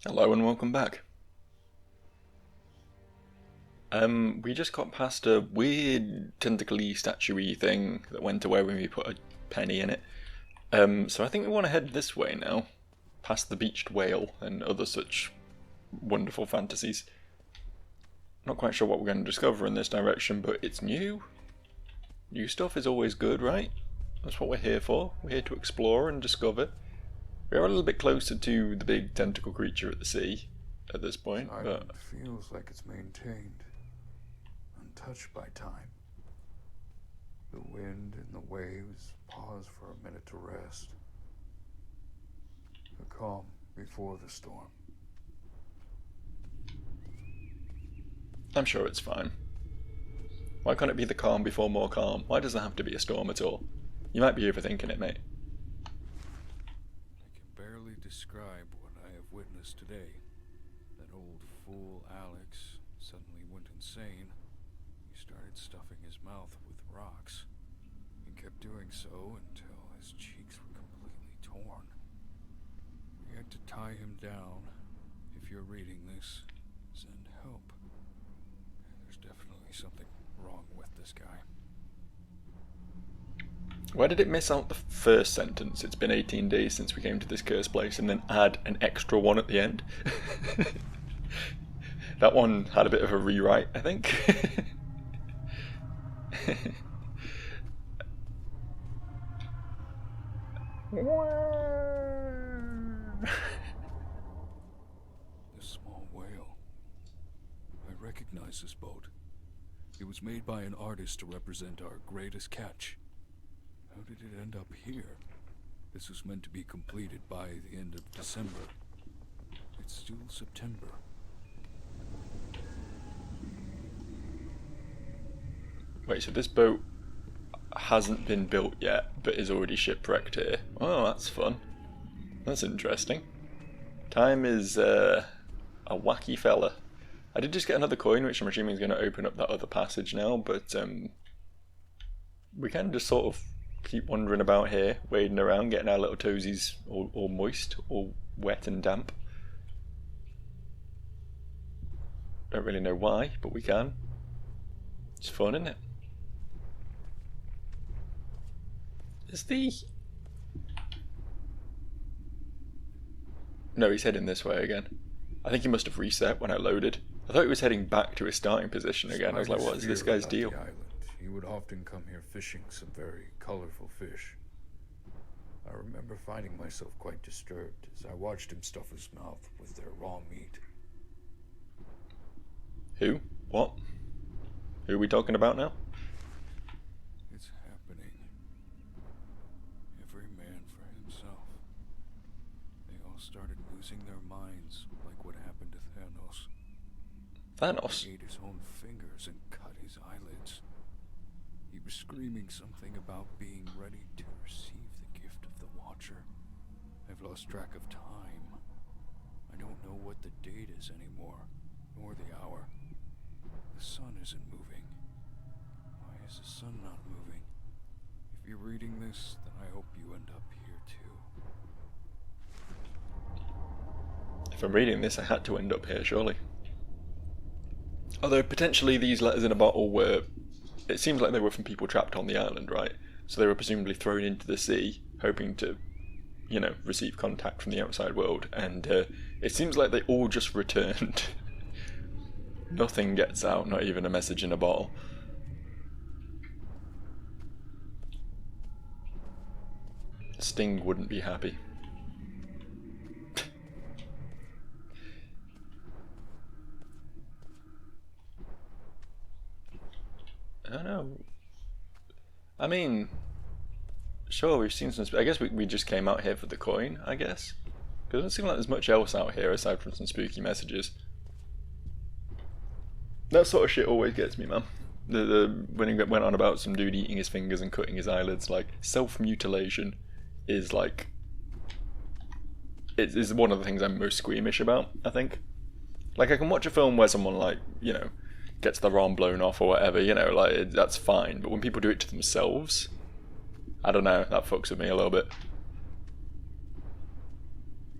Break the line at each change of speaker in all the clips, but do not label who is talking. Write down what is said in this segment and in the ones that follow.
Hello and welcome back. We just got past a weird tentacly statue-y thing that went away when we put a penny in it. So I think we want to head this way now, past the beached whale and other such wonderful fantasies. Not quite sure what we're going to discover in this direction, but it's new. New stuff is always good, right? That's what we're here for. We're here to explore and discover. We are a little bit closer to the big tentacle creature at the sea at this point, but
It feels like it's maintained, untouched by time. The wind and the waves pause for a minute to rest. The calm before the storm.
I'm sure it's fine. Why can't it be the calm before more calm? Why does there have to be a storm at all? You might be overthinking it, mate.
I can barely describe what I have witnessed today. That old fool Alex suddenly went insane. He started stuffing his mouth with rocks. He kept doing so until his cheeks were completely torn. We had to tie him down. If you're reading this, send help. There's definitely something wrong with this guy.
Why did it miss out the first sentence? It's been 18 days since we came to this cursed place, and then add an extra one at the end? That one had a bit of a rewrite, I think.
The small whale. I recognize this boat. It was made by an artist to represent our greatest catch. How did it end up here? This was meant to be completed by the end of December. It's still September.
Wait, so this boat hasn't been built yet, but is already shipwrecked here. Oh, that's fun. That's interesting. Time is a wacky fella. I did just get another coin, which I'm assuming is going to open up that other passage now, but we can just sort of keep wandering about here, wading around, getting our little toesies all moist, all wet and damp. Don't really know why, but we can. It's fun, isn't it? Is the... No, he's heading this way again. I think he must have reset when I loaded. I thought he was heading back to his starting position again. I was like, what is this guy's deal?
He would often come here fishing some very colorful fish. I remember finding myself quite disturbed as I watched him stuff his mouth with their raw meat.
Who? What? Who are we talking about now?
It's happening. Every man for himself. They all started losing their minds, like what happened to Thanos.
Thanos?
He ate his own fingers and cut his eyelids. He was screaming something about being ready to receive the gift of the Watcher. I've lost track of time. I don't know what the date is anymore, nor the hour. The sun isn't moving. Why is the sun not moving? If you're reading this, then I hope you end up here too.
If I'm reading this, I had to end up here, surely. Although potentially these letters in a bottle were... It seems like they were from people trapped on the island, right? So they were presumably thrown into the sea, hoping to, you know, receive contact from the outside world. And it seems like they all just returned. Nothing gets out, not even a message in a bottle. Sting wouldn't be happy. I don't know. I mean, sure, we've seen some... I guess we just came out here for the coin, I guess. Because it doesn't seem like there's much else out here aside from some spooky messages. That sort of shit always gets me, man. When he went on about some dude eating his fingers and cutting his eyelids, like, self-mutilation is like... It is one of the things I'm most squeamish about, I think. Like, I can watch a film where someone, like, you know, gets their arm blown off or whatever, you know, like, that's fine. But when people do it to themselves, I don't know, that fucks with me a little bit.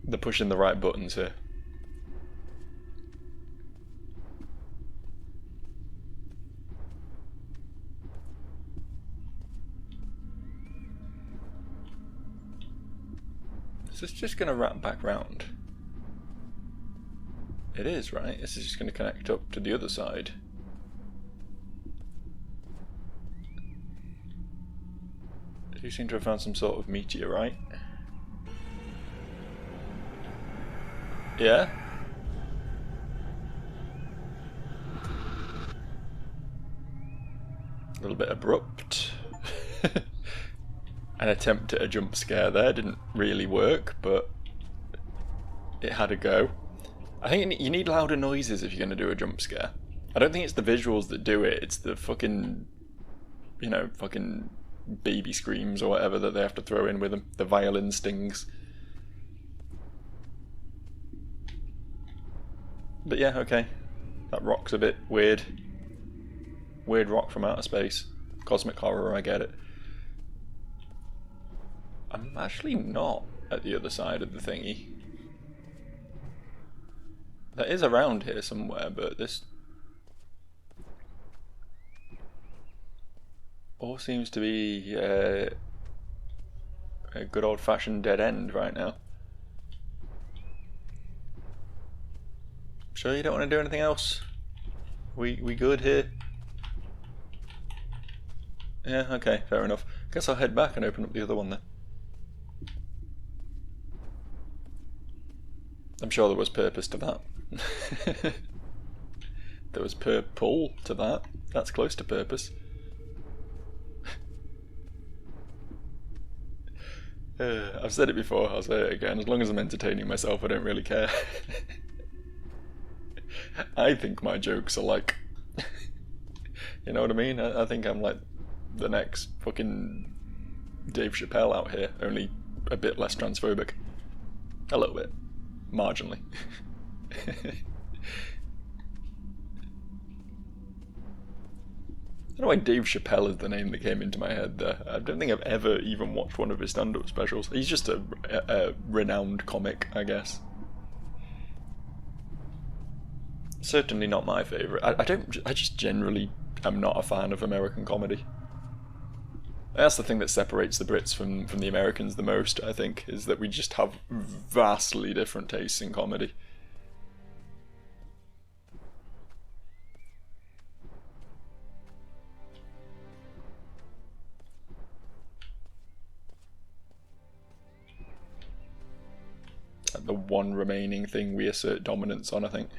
They're pushing the right buttons here. Is this just going to wrap back round? It is, right? This is just going to connect up to the other side. You seem to have found some sort of meteorite. Yeah? A little bit abrupt. An attempt at a jump scare there didn't really work, but it had a go. I think you need louder noises if you're going to do a jump scare. I don't think it's the visuals that do it, it's the fucking, you know, fucking baby screams or whatever that they have to throw in with them. The violin stings. But yeah, okay. That rock's a bit weird. Weird rock from outer space. Cosmic horror, I get it. I'm actually not at the other side of the thingy. That is around here somewhere, but this all seems to be a good old-fashioned dead end right now. Sure you don't want to do anything else? We good here? Yeah, okay, fair enough. Guess I'll head back and open up the other one then. I'm sure there was purpose to that. There was purple to that. That's close to purpose. I've said it before, I'll say it again. As long as I'm entertaining myself, I don't really care. I think my jokes are like... you know what I mean? I think I'm like the next fucking Dave Chappelle out here, only a bit less transphobic. A little bit. Marginally. I don't know why Dave Chappelle is the name that came into my head there. I don't think I've ever even watched one of his stand-up specials. He's just a renowned comic, I guess. Certainly not my favourite. I just generally am not a fan of American comedy. That's the thing that separates the Brits from the Americans the most, I think, is that we just have vastly different tastes in comedy. The one remaining thing we assert dominance on, I think.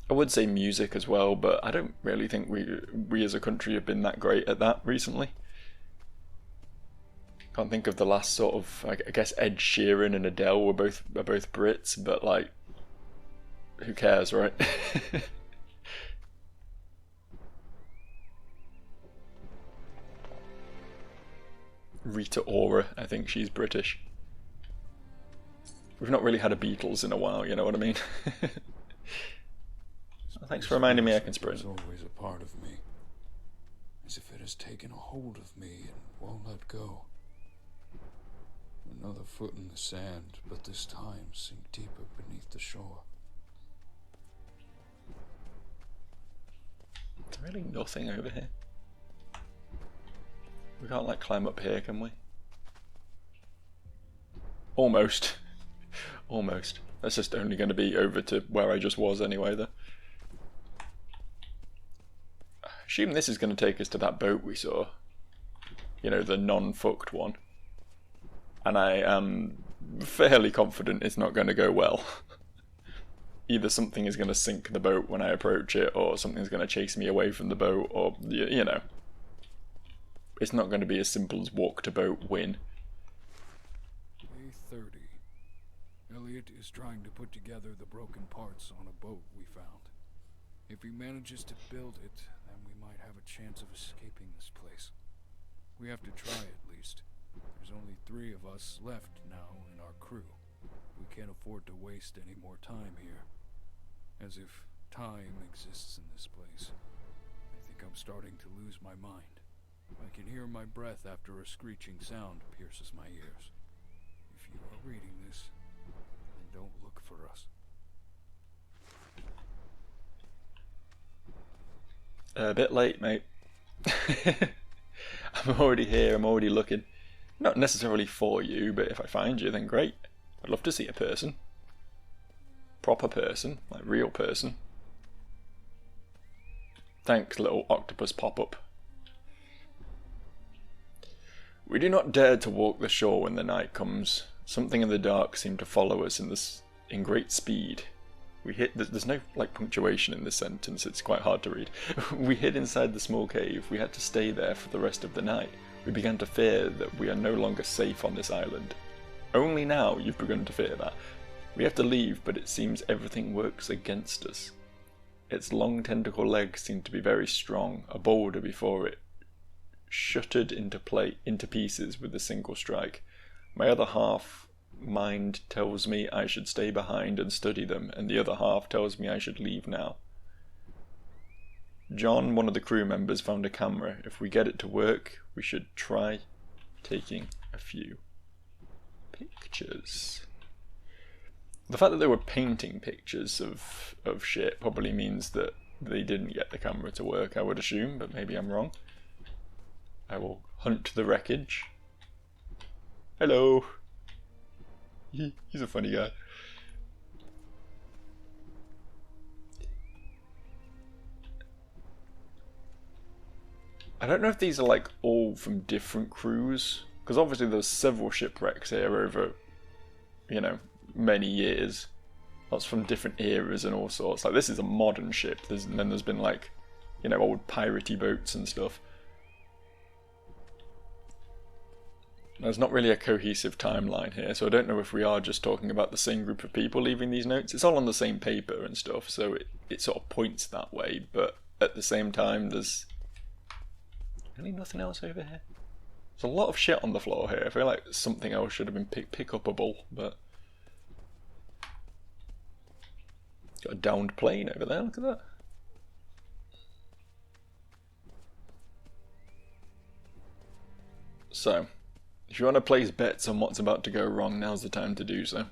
I would say music as well, but I don't really think we as a country have been that great at that recently. Can't think of the last sort of, I guess Ed Sheeran and Adele are both Brits, but like, who cares, right? Rita Ora, I think she's British. We've not really had a Beatles in a while, you know what I mean? Thanks for reminding me I can sprint.
It's always a part of me, as if it has taken a hold of me and won't let go. Another foot in the sand, but this time sink deeper beneath the shore.
There's really nothing over here. We can't like climb up here, can we? Almost. Almost. That's just only going to be over to where I just was anyway, though. Assume this is going to take us to that boat we saw. You know, the non-fucked one. And I am fairly confident it's not going to go well. Either something is going to sink the boat when I approach it, or something's going to chase me away from the boat, or, you know. It's not going to be as simple as walk to boat, win.
Day 30. Elliot is trying to put together the broken parts on a boat we found. If he manages to build it, then we might have a chance of escaping this place. We have to try at least. There's only 3 of us left now in our crew. We can't afford to waste any more time here. As if time exists in this place. I think I'm starting to lose my mind. I can hear my breath after a screeching sound pierces my ears. If you are reading this, then don't look for us.
A bit late, mate. I'm already here, I'm already looking. Not necessarily for you, but if I find you, then great. I'd love to see a person. Proper person, like real person. Thanks, little octopus pop-up. We do not dare to walk the shore when the night comes. Something in the dark seemed to follow us in great speed. We hid. There's no like punctuation in this sentence. It's quite hard to read. We hid inside the small cave. We had to stay there for the rest of the night. We began to fear that we are no longer safe on this island. Only now you've begun to fear that. We have to leave, but it seems everything works against us. Its long tentacle legs seem to be very strong. A boulder before it shuttered into pieces with a single strike. My other half mind tells me I should stay behind and study them, and the other half tells me I should leave now. John, one of the crew members, found a camera. If we get it to work, we should try taking a few pictures. The fact that they were painting pictures of shit probably means that they didn't get the camera to work, I would assume, but maybe I'm wrong. I will hunt the wreckage. Hello. He's a funny guy. I don't know if these are like all from different crews, because obviously there's several shipwrecks here over, you know, many years. Lots from different eras and all sorts. Like this is a modern ship. And then there's been like, you know, old piratey boats and stuff. There's not really a cohesive timeline here, so I don't know if we are just talking about the same group of people leaving these notes. It's all on the same paper and stuff, so it sort of points that way, but at the same time there's really nothing else over here. There's a lot of shit on the floor here. I feel like something else should have been pick-upable, but... Got a downed plane over there, look at that. So, if you want to place bets on what's about to go wrong, now's the time to do so.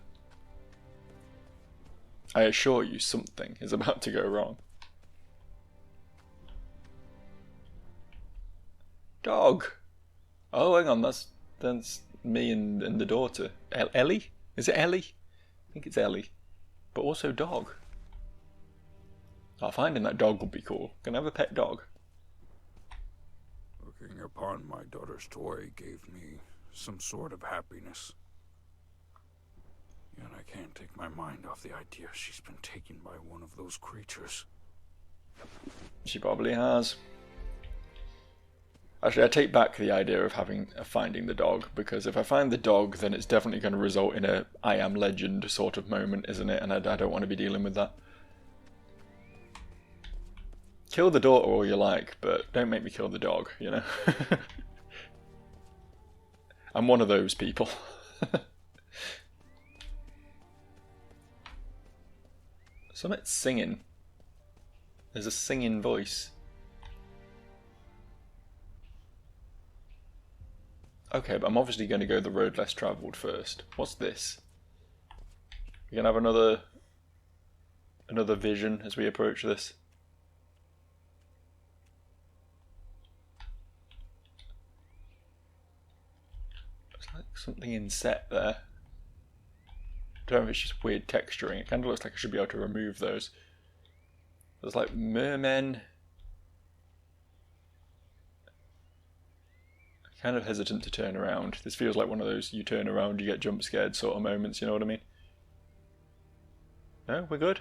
I assure you something is about to go wrong. Dog! Oh, hang on, that's me and the daughter. Ellie? Is it Ellie? I think it's Ellie. But also dog. Oh, finding that dog would be cool. Can I have a pet dog?
Looking upon my daughter's toy gave me some sort of happiness. Yet I can't take my mind off the idea she's been taken by one of those creatures.
She probably has. Actually, I take back the idea of finding the dog, because if I find the dog, then it's definitely going to result in a I Am Legend sort of moment, isn't it? And I don't want to be dealing with that. Kill the daughter all you like, but don't make me kill the dog, you know? I'm one of those people. Something's singing. There's a singing voice. Okay, but I'm obviously going to go the road less travelled first. What's this? We're going to have another vision as we approach this. Something inset there. I don't know if it's just weird texturing. It kind of looks like I should be able to remove those. There's like mermen. I'm kind of hesitant to turn around. This feels like one of those you turn around, you get jump scared sort of moments, you know what I mean? No, we're good.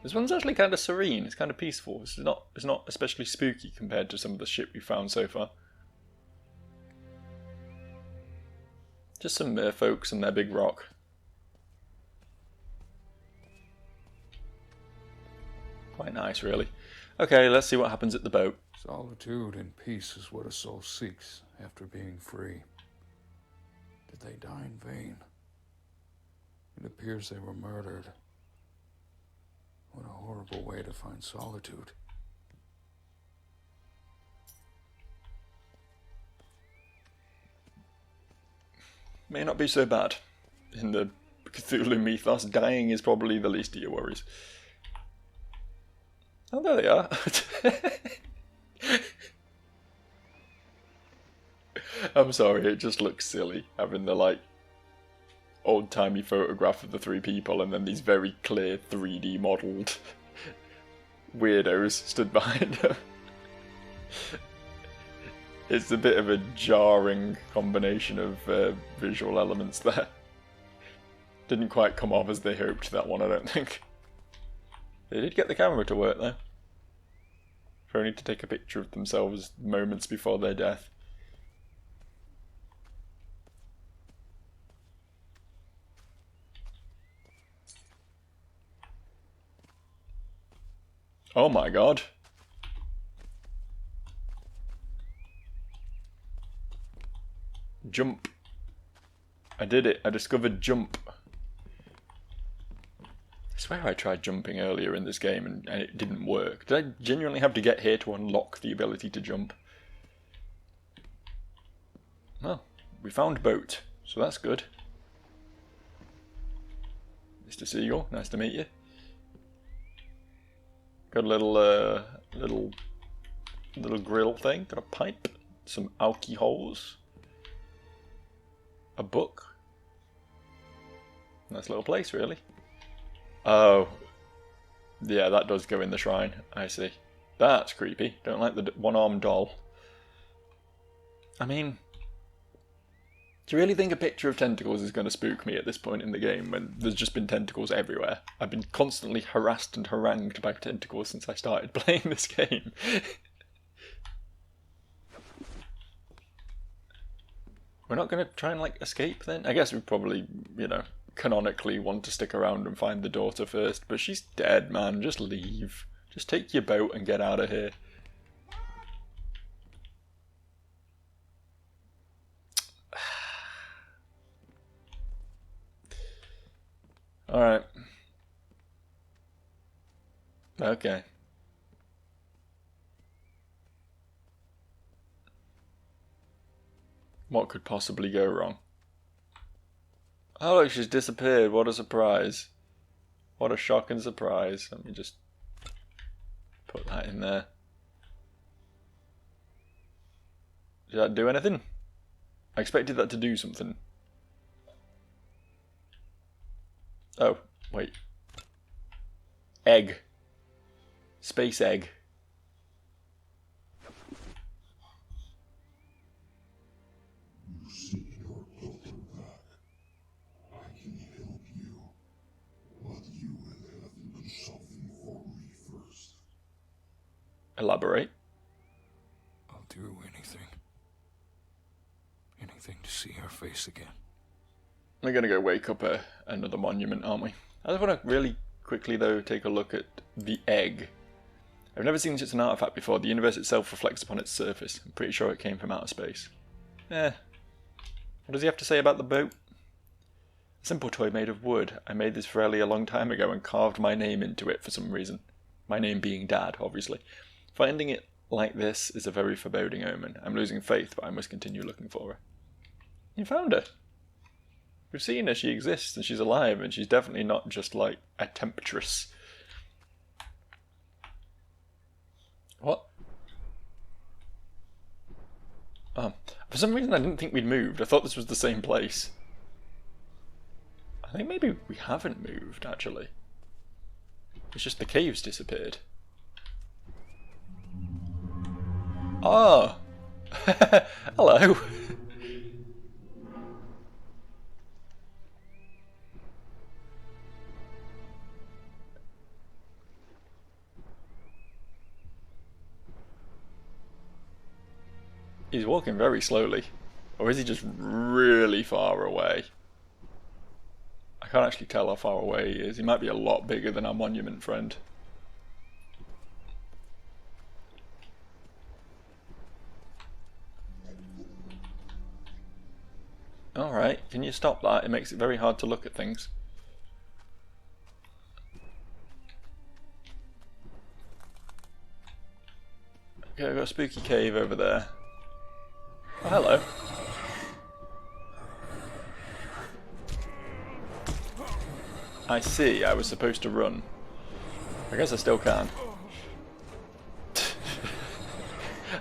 This one's actually kind of serene. It's kind of peaceful. It's not especially spooky compared to some of the shit we've found so far. Just some merfolks and their big rock. Quite nice, really. Okay, let's see what happens at the boat.
Solitude and peace is what a soul seeks after being free. Did they die in vain? It appears they were murdered. What a horrible way to find solitude.
May not be so bad. In the Cthulhu mythos, dying is probably the least of your worries. Oh, there they are. I'm sorry, it just looks silly having the like old-timey photograph of the three people and then these very clear 3D modelled weirdos stood behind her. It's a bit of a jarring combination of visual elements there. Didn't quite come off as they hoped, that one, I don't think. They did get the camera to work though. For only to take a picture of themselves moments before their death. Oh my god. Jump. I did it. I discovered jump. I swear I tried jumping earlier in this game and it didn't work. Did I genuinely have to get here to unlock the ability to jump? Well, we found boat, so that's good. Mr. Seagull, nice to meet you. Got a little grill thing. Got a pipe, some alcohols, a book. Nice little place, really. Oh, yeah, that does go in the shrine. I see. That's creepy. Don't like the one-armed doll. I mean, do you really think a picture of tentacles is going to spook me at this point in the game when there's just been tentacles everywhere? I've been constantly harassed and harangued by tentacles since I started playing this game. We're not going to try and, like, escape then? I guess we probably, you know, canonically want to stick around and find the daughter first, but she's dead, man. Just leave. Just take your boat and get out of here. Alright. Okay. What could possibly go wrong? Oh look, she's disappeared. What a surprise. What a shock and surprise. Let me just put that in there. Did that do anything? I expected that to do something. Oh, wait. Egg. Space egg.
You seek your daughter back. I can help you. But you will have to do something for me first.
Elaborate.
I'll do anything. Anything to see her face again.
We're going to go wake up another monument, aren't we? I just want to really quickly, though, take a look at the egg. I've never seen such an artifact before. The universe itself reflects upon its surface. I'm pretty sure it came from outer space. What does he have to say about the boat? A simple toy made of wood. I made this fairly a long time ago and carved my name into it for some reason. My name being Dad, obviously. Finding it like this is a very foreboding omen. I'm losing faith, but I must continue looking for her. You found her. We've seen her, she exists, and she's alive, and she's definitely not just, like, a temptress. What? Oh, for some reason I didn't think we'd moved. I thought this was the same place. I think maybe we haven't moved, actually. It's just the cave's disappeared. Ah! Hello! He's walking very slowly. Or is he just really far away? I can't actually tell how far away he is. He might be a lot bigger than our monument friend. Alright, can you stop that? It makes it very hard to look at things. Okay, I've got a spooky cave over there. Oh, hello. I see, I was supposed to run. I guess I still can.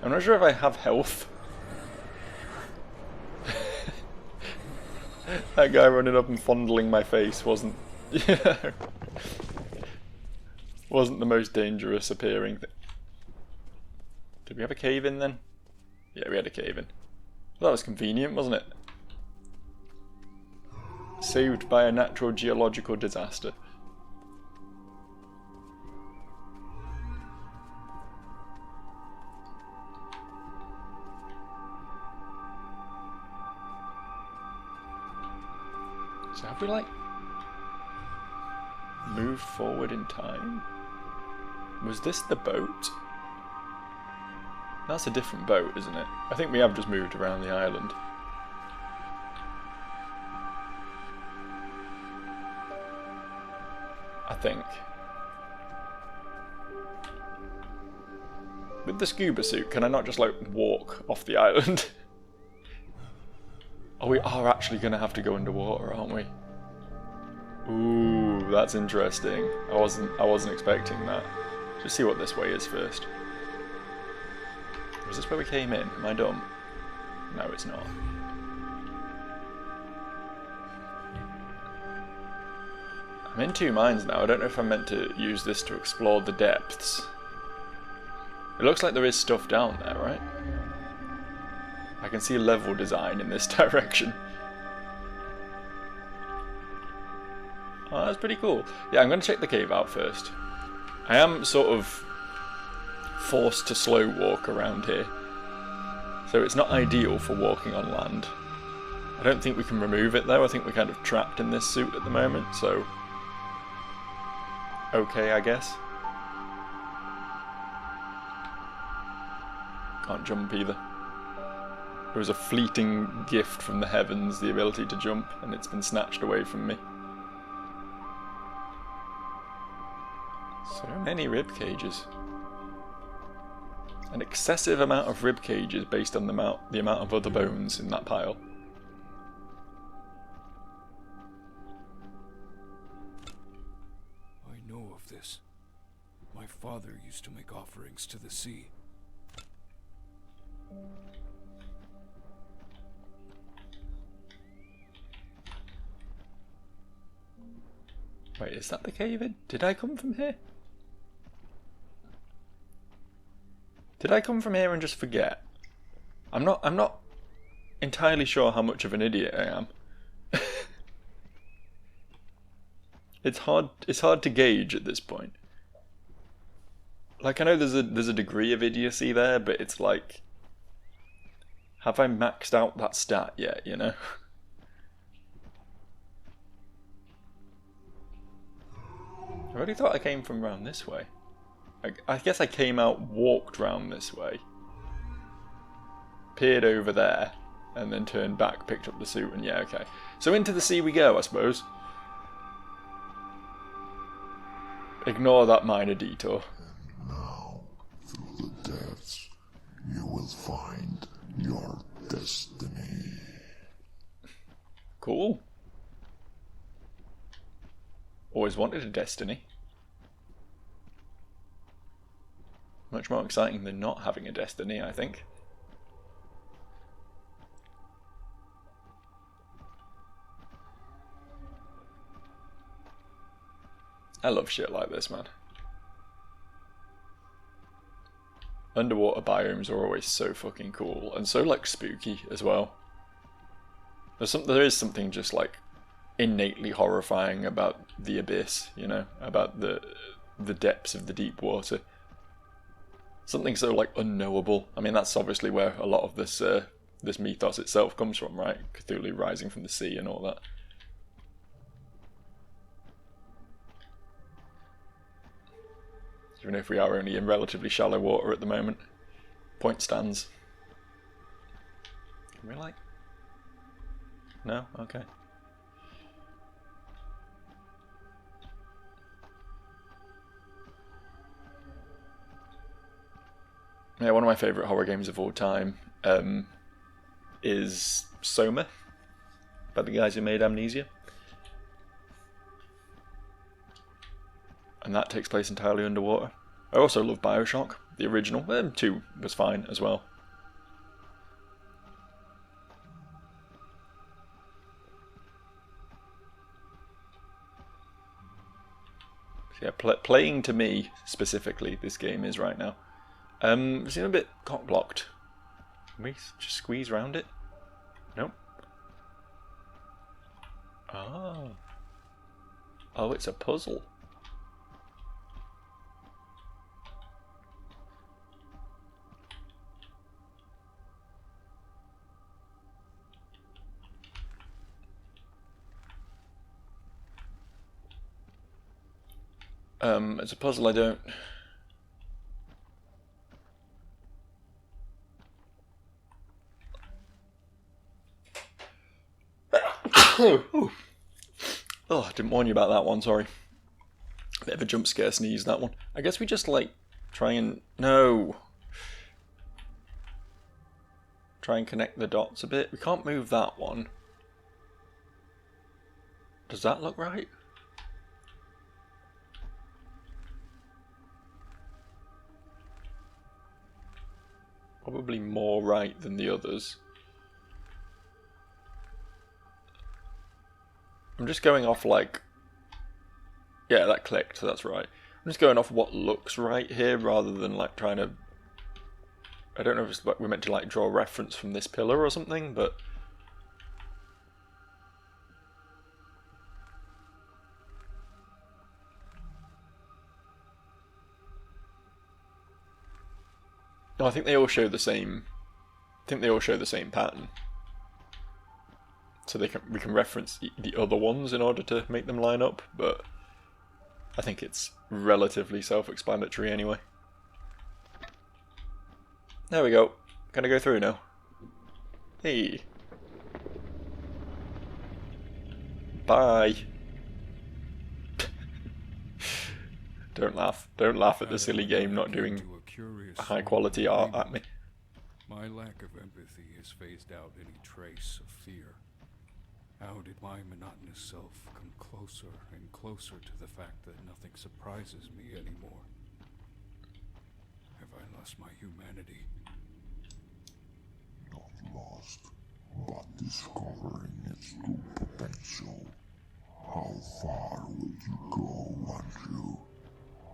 I'm not sure if I have health. That guy running up and fondling my face wasn't, wasn't the most dangerous appearing thing. Did we have a cave in then? Yeah, we had a cave in. Well, that was convenient, wasn't it? Saved by a natural geological disaster. So have we, like, moved forward in time? Was this the boat? That's a different boat, isn't it? I think we have just moved around the island. I think. With the scuba suit, can I not just, like, walk off the island? Oh, we are actually going to have to go underwater, aren't we? Ooh, that's interesting. I wasn't expecting that. Just see what this way is first. Was this where we came in? Am I dumb? No, it's not. I'm in two minds now. I don't know if I'm meant to use this to explore the depths. It looks like there is stuff down there, right? I can see level design in this direction. Oh, that's pretty cool. Yeah, I'm going to check the cave out first. I am sort of forced to slow walk around here, so it's not ideal for walking on land. I don't think we can remove it though. I think we're kind of trapped in this suit at the moment, so okay, I guess. Can't jump either. It was a fleeting gift from the heavens, the ability to jump, and it's been snatched away from me. So many rib cages. An excessive amount of rib cages based on the amount of other bones in that pile.
I know of this. My father used to make offerings to the sea.
Wait, is that the cave in? Did I come from here? Did I come from here and just forget? I'm not entirely sure how much of an idiot I am. It's hard to gauge at this point. Like, I know there's a degree of idiocy there, but it's like, have I maxed out that stat yet, you know? I really thought I came from round this way. I guess I came out, walked round this way, peered over there, and then turned back, picked up the suit, and yeah, okay. So into the sea we go, I suppose. Ignore that minor detour.
And now, through the depths, you will find your destiny.
Cool. Always wanted a destiny. Much more exciting than not having a destiny, I think. I love shit like this, man. Underwater biomes are always so fucking cool, and so, like, spooky as well. There is something just, like, innately horrifying about the abyss, you know, about the depths of the deep water. Something so, like, unknowable. I mean, that's obviously where a lot of this this mythos itself comes from, right? Cthulhu rising from the sea and all that. Even if we are only in relatively shallow water at the moment. Point stands. Can we, like... No? Okay. Yeah, one of my favourite horror games of all time is Soma, by the guys who made Amnesia. And that takes place entirely underwater. I also love Bioshock, the original. 2 was fine as well. Yeah, playing to me specifically, this game is right now. It seems a bit cock blocked. Can we just squeeze around it? Nope. Oh. Oh, it's a puzzle. It's a puzzle I don't... Oh, I didn't warn you about that one, sorry. Bit of a jump scare sneeze, that one. I guess we just, like, try and... No! Try and connect the dots a bit. We can't move that one. Does that look right? Probably more right than the others. I'm just going off like... Yeah, that clicked, so that's right. I'm just going off what looks right here rather than like trying to... I don't know if it's like we're meant to like draw a reference from this pillar or something, but... No, I think they all show the same... I think they all show the same pattern. So we can reference the other ones in order to make them line up, but I think it's relatively self-explanatory anyway. There we go. Can I go through now? Hey. Bye. Don't laugh. Don't laugh at the silly game not doing high quality art at me.
My lack of empathy has phased out any trace of fear. How did my monotonous self come closer and closer to the fact that nothing surprises me anymore? Have I lost my humanity?
Not lost, but discovering its true potential. How far will you go, Anju?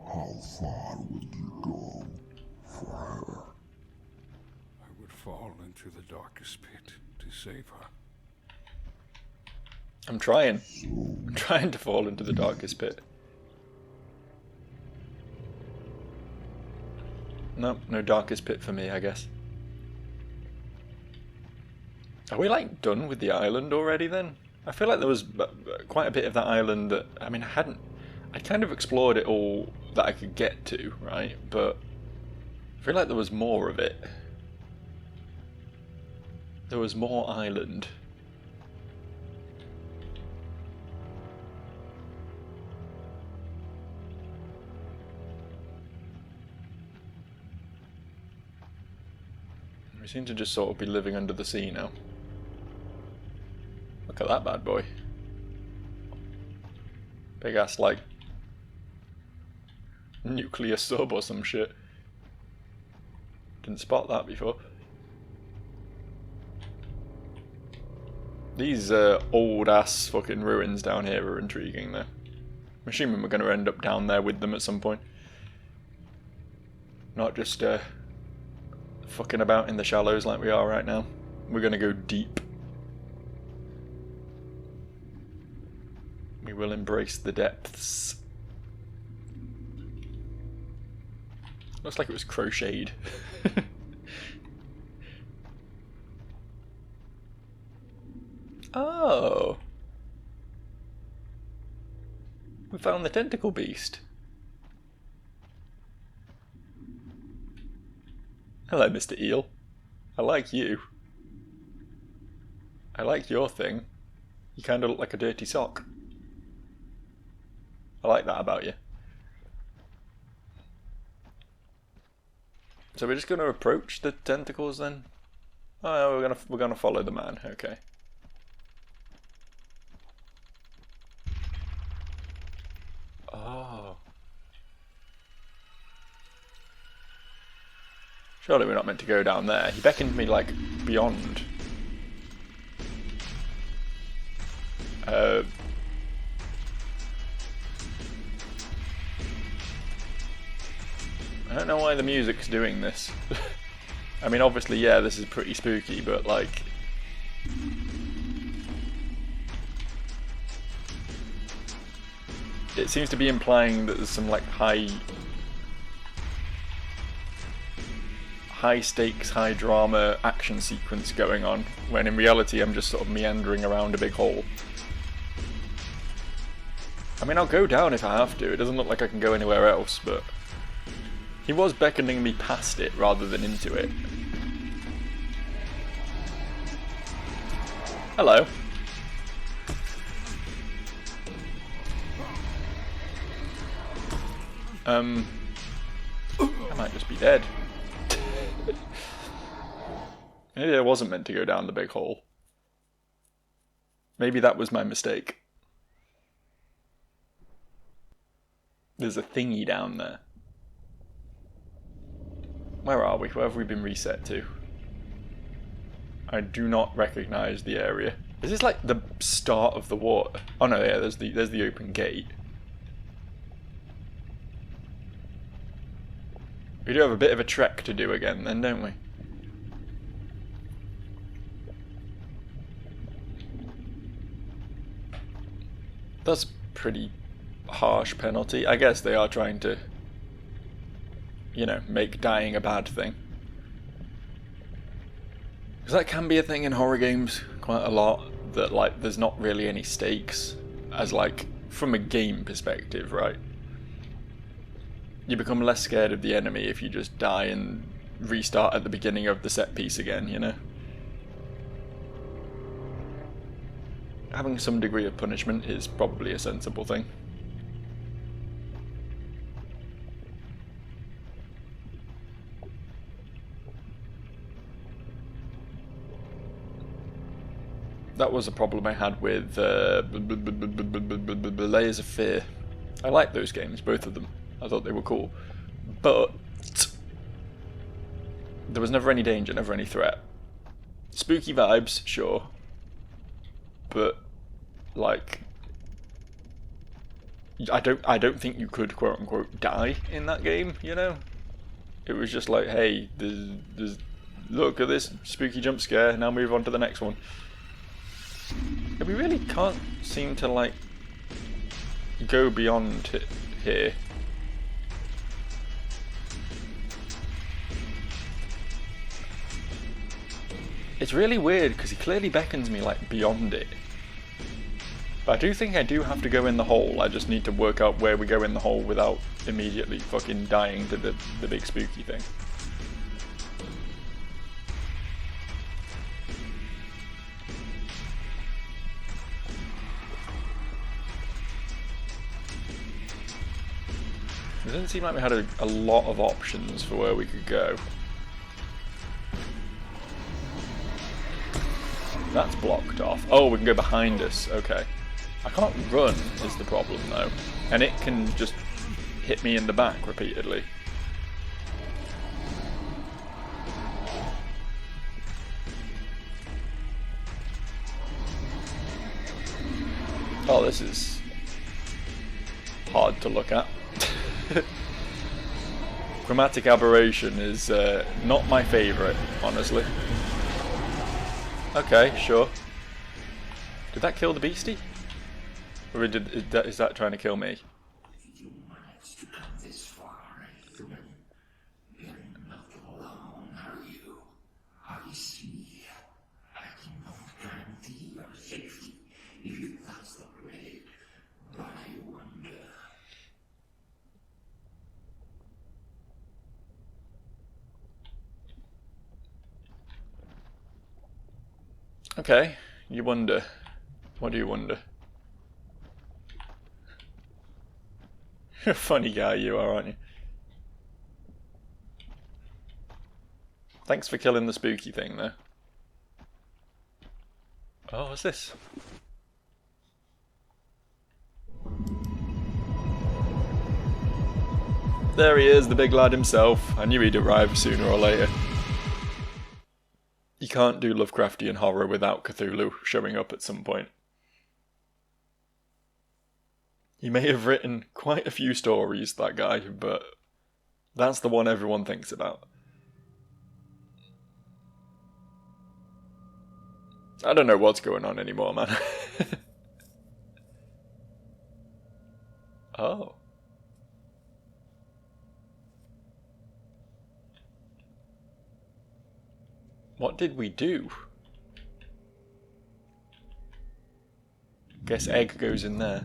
How far will you go for her?
I would fall into the darkest pit to save her.
I'm trying. I'm trying to fall into the darkest pit. No, no darkest pit for me, I guess. Are we like done with the island already then? I feel like there was quite a bit of that island that, I mean, I kind of explored it all that I could get to, right? But I feel like there was more of it. There was more island. We seem to just sort of be living under the sea now. Look at that bad boy. Big ass, like, nuclear sub or some shit. Didn't spot that before. These old ass fucking ruins down here are intriguing though. I'm assuming we're going to end up down there with them at some point. Not just fucking about in the shallows like we are right now. We're going to go deep. We will embrace the depths. Looks like it was crocheted. Oh. We found the tentacle beast. Hello, Mr. Eel. I like you. I like your thing. You kind of look like a dirty sock. I like that about you. So we're just going to approach the tentacles then? Oh, we're gonna follow the man. Okay. Oh. Surely we're not meant to go down there. He beckoned me like beyond. I don't know why the music's doing this. I mean, obviously, yeah, this is pretty spooky, but like... It seems to be implying that there's some like high stakes, high drama action sequence going on, when in reality I'm just sort of meandering around a big hole. I mean, I'll go down if I have to. It doesn't look like I can go anywhere else, but... He was beckoning me past it rather than into it. Hello. I might just be dead. Maybe I wasn't meant to go down the big hole. Maybe that was my mistake. There's a thingy down there. Where are we? Where have we been reset to? I do not recognise the area. Is this like the start of the water? Oh no, yeah, there's the open gate. We do have a bit of a trek to do again then, don't we? That's pretty harsh penalty. I guess they are trying to, you know, make dying a bad thing. Because that can be a thing in horror games quite a lot, that like there's not really any stakes, as like from a game perspective, right? You become less scared of the enemy if you just die and restart at the beginning of the set piece again, you know? Having some degree of punishment is probably a sensible thing. That was a problem I had with Layers of Fear. I liked those games, both of them. I thought they were cool. But there was never any danger, never any threat. Spooky vibes, sure. But like I don't think you could quote unquote die in that game, you know? It was just like, hey, there's look at this spooky jump scare, now move on to the next one. And we really can't seem to like go beyond it here. It's really weird because he clearly beckons me like beyond it. But I do think I do have to go in the hole. I just need to work out where we go in the hole without immediately fucking dying to the big spooky thing. It doesn't seem like we had a lot of options for where we could go. That's blocked off. Oh, we can go behind us. Okay. I can't run is the problem though. And it can just hit me in the back repeatedly. Oh, this is hard to look at. Chromatic aberration is not my favourite, honestly. Okay, sure. Did that kill the beastie? Or is that trying to kill me?
You managed to come this far, Ethan. You're not alone, are you? I see. I cannot guarantee your safety if you pass the grave, but I wonder.
Okay, you wonder. What do you wonder? Funny guy you are, aren't you? Thanks for killing the spooky thing, though. Oh, what's this? There he is, the big lad himself. I knew he'd arrive sooner or later. You can't do Lovecraftian horror without Cthulhu showing up at some point. He may have written quite a few stories, that guy, but That's the one everyone thinks about. I don't know what's going on anymore, man. Oh. What did we do? Guess egg goes in there.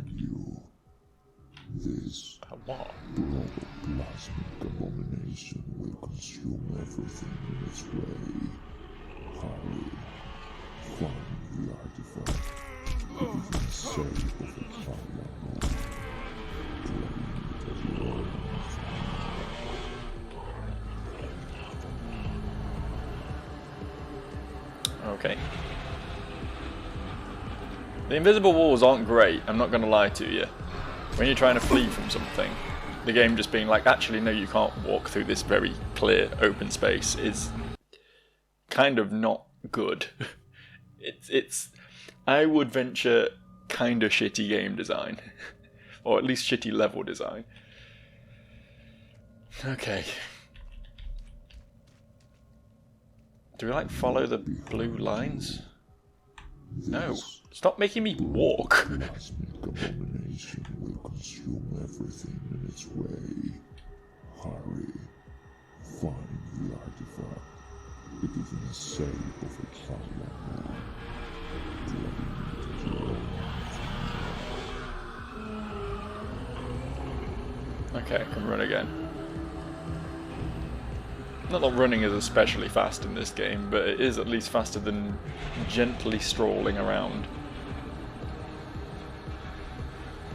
This
What?
protoplasmic abomination will consume everything in its way. Hurry, find the artifact. It is in the safe of a triangle. Claim it as your own.
Okay. The invisible walls aren't great, I'm not going to lie to you. When you're trying to flee from something, the game just being like, actually no, you can't walk through this very clear open space is kind of not good. It's I would venture kind of shitty game design. Or at least shitty level design. Okay. Do we like follow the blue lines? No. Stop making me walk.
Plasmic abomination will consume everything in its way. Hurry, find the artifact. It is in the safe of a triangle. Claim it as your own.
Okay, I can run again. Not that running is especially fast in this game, but it is at least faster than gently strolling around.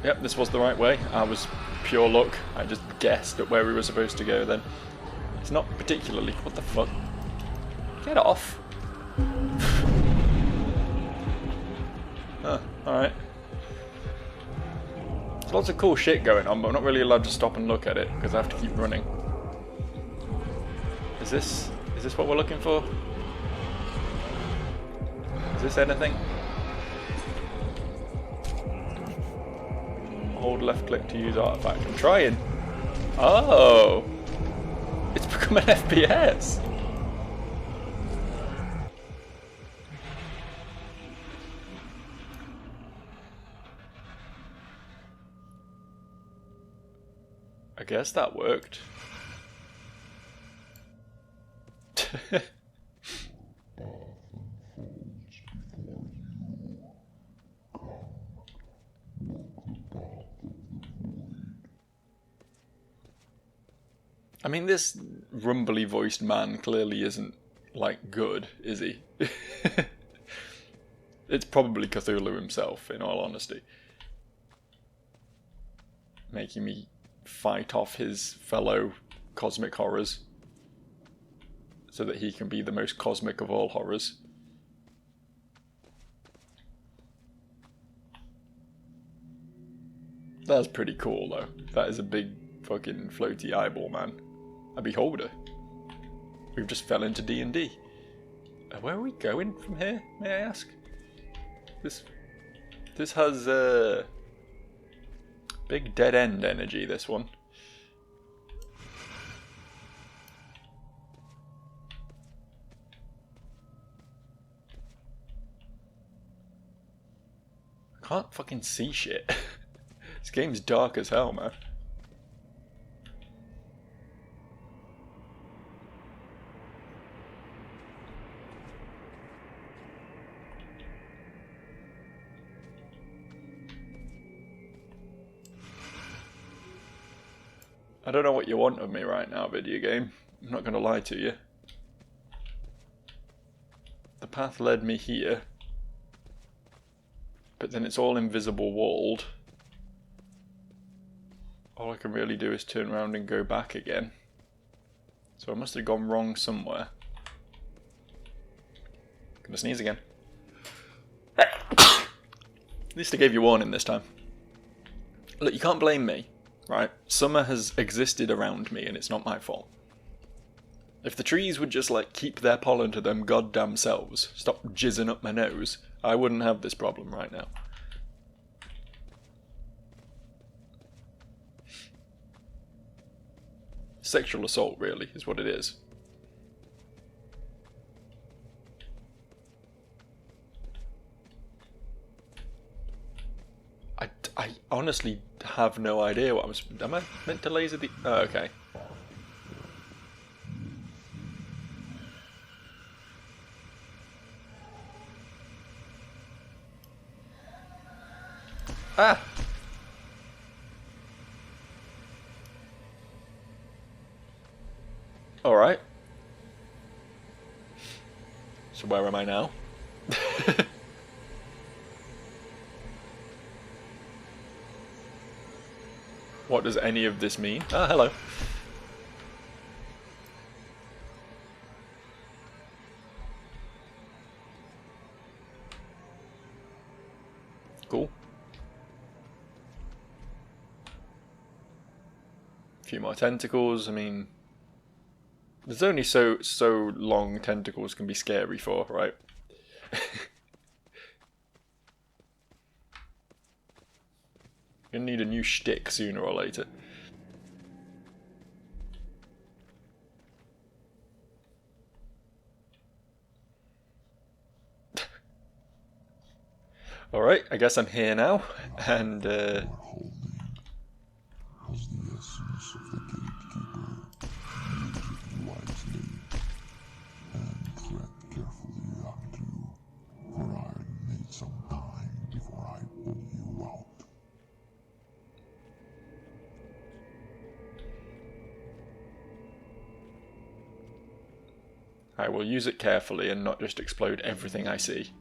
Yep, this was the right way. I was pure luck. I just guessed at where we were supposed to go then. It's not particularly... What the fuck? Get off! Huh, alright. There's lots of cool shit going on, but I'm not really allowed to stop and look at it, because I have to keep running. Is this what we're looking for? Is this anything? Hold left click to use artifact. I'm trying. Oh! It's become an FPS! I guess that worked. I mean, this rumbly voiced man clearly isn't, like, good, is he? It's probably Cthulhu himself, in all honesty. Making me fight off his fellow cosmic horrors. So that he can be the most cosmic of all horrors. That's pretty cool, though. That is a big fucking floaty eyeball, man. A beholder. We've just fell into D&D. Where are we going from here, may I ask? This has big dead end energy, this one. I can't fucking see shit. This game's dark as hell, man. I don't know what you want of me right now, video game. I'm not going to lie to you. The path led me here. But then it's all invisible walled. All I can really do is turn around and go back again. So I must have gone wrong somewhere. Gonna sneeze again. At least I gave you warning this time. Look, you can't blame me. Right, summer has existed around me and it's not my fault. If the trees would just like keep their pollen to them goddamn selves, stop jizzing up my nose, I wouldn't have this problem right now. Sexual assault, really, is what it is. I honestly have no idea what am I meant to laser the... Oh, okay. Ah! Alright. So where am I now? What does any of this mean? Ah, hello. Cool. A few more tentacles, I mean... There's only so long tentacles can be scary for, right? You're gonna need a new shtick sooner or later. Alright, I guess I'm here now, and
Holding has the essence of the gatekeeper. Use it wisely and tread carefully unto, for I need some time before I pull you out.
I will use it carefully and not just explode everything I see.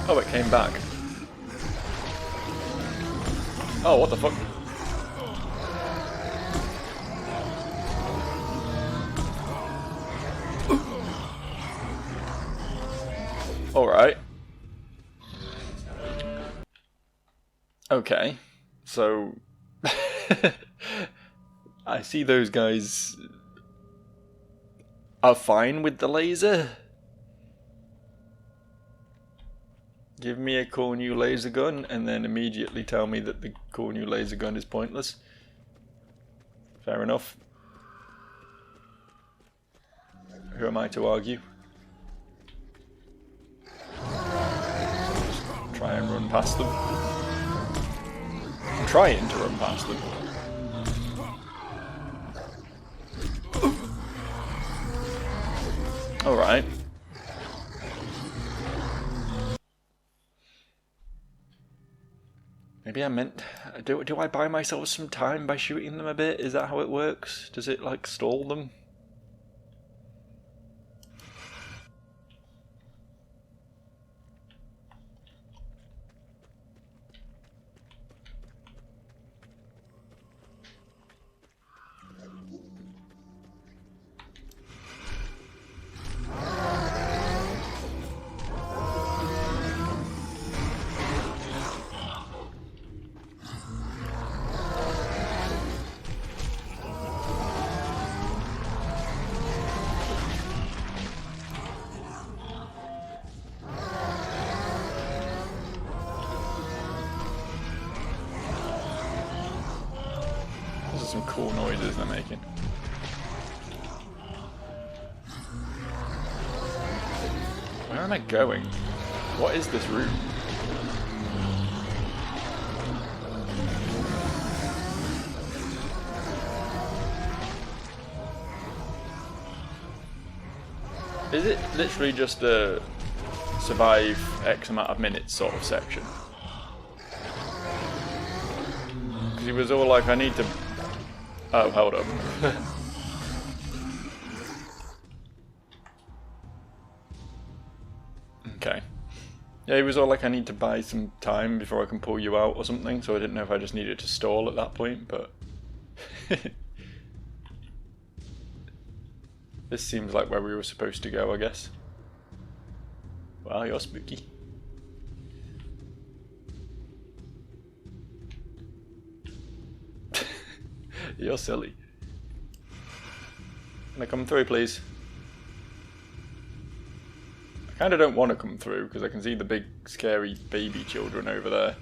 Oh, it came back. Oh, what the fuck? Alright. Okay. So... I see those guys are fine with the laser. Give me a cool new laser gun and then immediately tell me that the cool new laser gun is pointless. Fair enough. Who am I to argue? Just try and run past them. I'm trying to run past them. Alright. Maybe I meant... Do I buy myself some time by shooting them a bit? Is that how it works? Does it, like, stall them? Those are some cool noises they're making. Where am I going? What is this room? Is it literally just a survive X amount of minutes sort of section? Because he was all like, I need to... Oh, hold up. Okay. Yeah, he was all like, I need to buy some time before I can pull you out or something, so I didn't know if I just needed to stall at that point, but... This seems like where we were supposed to go, I guess. Wow, you're spooky. You're silly. Can I come through, please? I kind of don't want to come through because I can see the big scary baby children over there.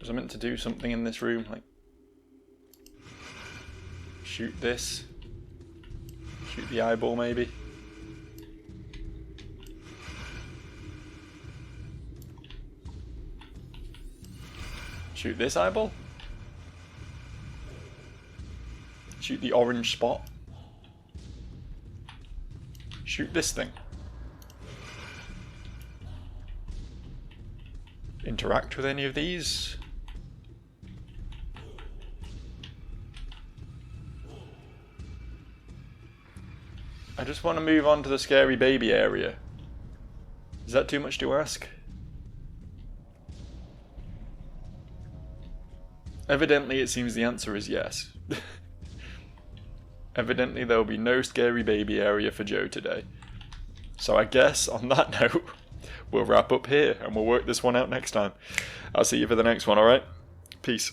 Was I meant to do something in this room? Like shoot this? Shoot the eyeball maybe? Shoot this eyeball? Shoot the orange spot? Shoot this thing? Interact with any of these? I just want to move on to the scary baby area. Is that too much to ask? Evidently, it seems the answer is yes. Evidently, there will be no scary baby area for Joe today. So I guess, on that note, we'll wrap up here and we'll work this one out next time. I'll see you for the next one, alright? Peace.